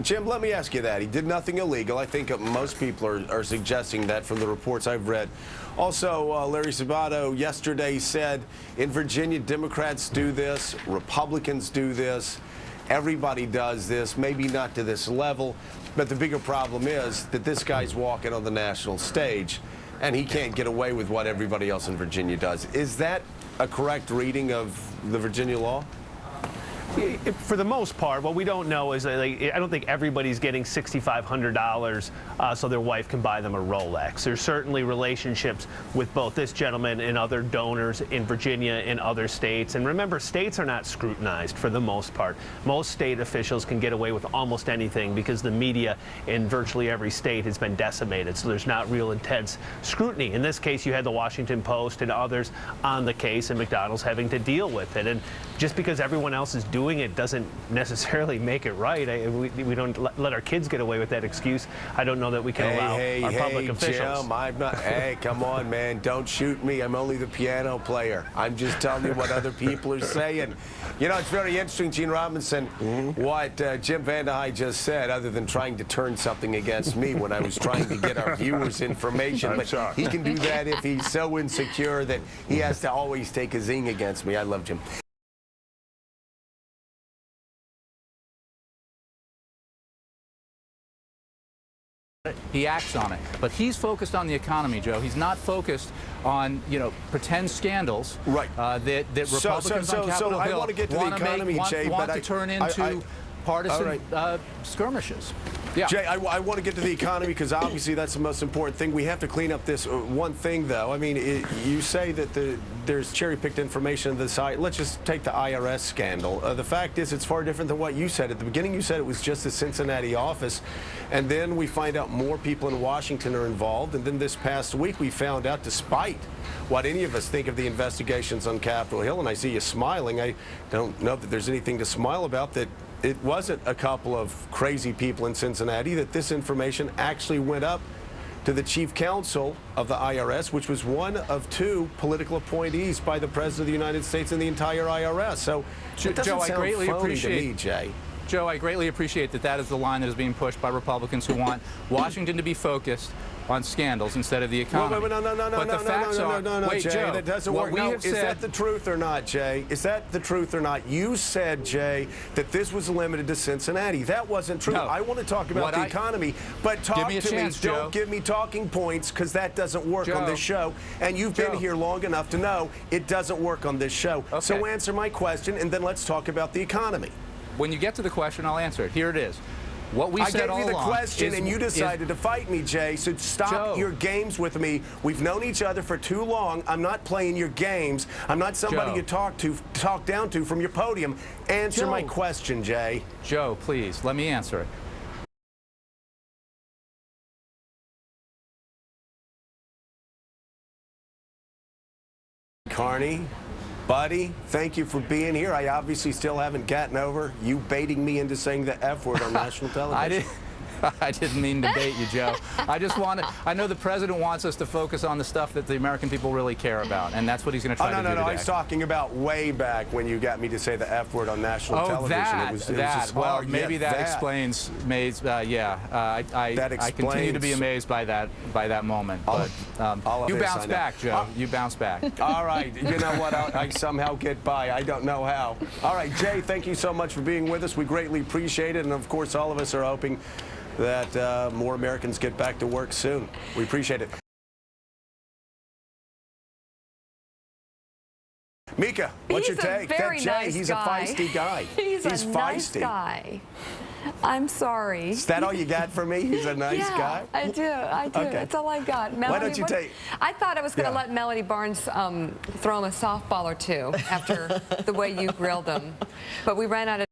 Jim, let me ask you that. He did nothing illegal. I think most people are suggesting that from the reports I've read. Also, Larry Sabato yesterday said in Virginia, Democrats do this, Republicans do this, everybody does this, maybe not to this level, but the bigger problem is that this guy's walking on the national stage and he can't get away with what everybody else in Virginia does. Is that a correct reading of the Virginia law? For the most part, what we don't know is that I don't think everybody's getting $6,500 so their wife can buy them a Rolex. There's certainly relationships with both this gentleman and other donors in Virginia and other states. And remember, states are not scrutinized for the most part. Most state officials can get away with almost anything because the media in virtually every state has been decimated. So there's not real intense scrutiny. In this case, you had the Washington Post and others on the case, and McDonald's having to deal with it. And just because everyone else is doing it doesn't necessarily make it right. We don't let our kids get away with that excuse. I don't know that we can allow our public officials. Jim, I'm not. Hey, come on, man. Don't shoot me. I'm only the piano player. I'm just telling you what other people are saying. You know, it's very interesting, Gene Robinson, what Jim Vandehei just said, other than trying to turn something against me when I was trying to get our viewers information. But he can do that if he's so insecure that he has to always take a zing against me. I love Jim. He acts on it, but he's focused on the economy, Joe. He's not focused on, you know, pretend scandals, right? That Republicans on Capitol Hill want to get to the economy, Jay, want to turn into partisan skirmishes. Yeah. Jay, I want to get to the economy because obviously that's the most important thing. We have to clean up this one thing, though. I mean, you say that there's cherry-picked information on the site. Let's just take the IRS scandal. The fact is it's far different than what you said. At the beginning, you said it was just the Cincinnati office, and then we find out more people in Washington are involved, and then this past week we found out, despite what any of us think of the investigations on Capitol Hill, and I see you smiling, I don't know that there's anything to smile about, that it wasn't a couple of crazy people in Cincinnati, that this information actually went up to the chief counsel of the IRS, which was one of two political appointees by the President of the United States and the entire IRS. So it doesn't sound phony to me, Jay. Joe, I greatly appreciate that is the line that is being pushed by Republicans who want Washington to be focused on scandals instead of the economy. No, Wait, Jay, Joe, that doesn't work. No, is that the truth or not, Jay? Is that the truth or not? You said, Jay, that this was limited to Cincinnati. That wasn't true. No. I want to talk about the economy, but talk to me. Don't give me talking points, because that doesn't work on this show. And you've been here long enough to know it doesn't work on this show. Okay. So answer my question, and then let's talk about the economy. When you get to the question, I'll answer it. Here it is. What we said all along. I gave you the question, and you decided to fight me, Jay. So stop your games with me. We've known each other for too long. I'm not playing your games. I'm not somebody you talk down to from your podium. Answer my question, Jay. Joe, please, let me answer it. Carney, buddy, thank you for being here. I obviously still haven't gotten over you baiting me into saying the F word on national television. I didn't mean to bait you, Joe. I know the president wants us to focus on the stuff that the American people really care about, and that's what he's going to try to do today. I was talking about way back when you got me to say the F word on national television. Well, maybe that explains May's. I continue to be amazed by that moment. But you bounce back, Joe. You bounce back. All right. You know what? I somehow get by. I don't know how. All right, Jay, thank you so much for being with us. We greatly appreciate it, and of course, all of us are hoping that more Americans get back to work soon. We appreciate it. Mika, what's your take? That Jay, he's a feisty guy. He's a feisty. Nice guy. I'm sorry. Is that all you got for me? He's a nice guy? I do. Okay. That's all I got. Melody, why don't you take... I thought I was going to let Melody Barnes throw him a softball or two after the way you grilled him, but we ran out of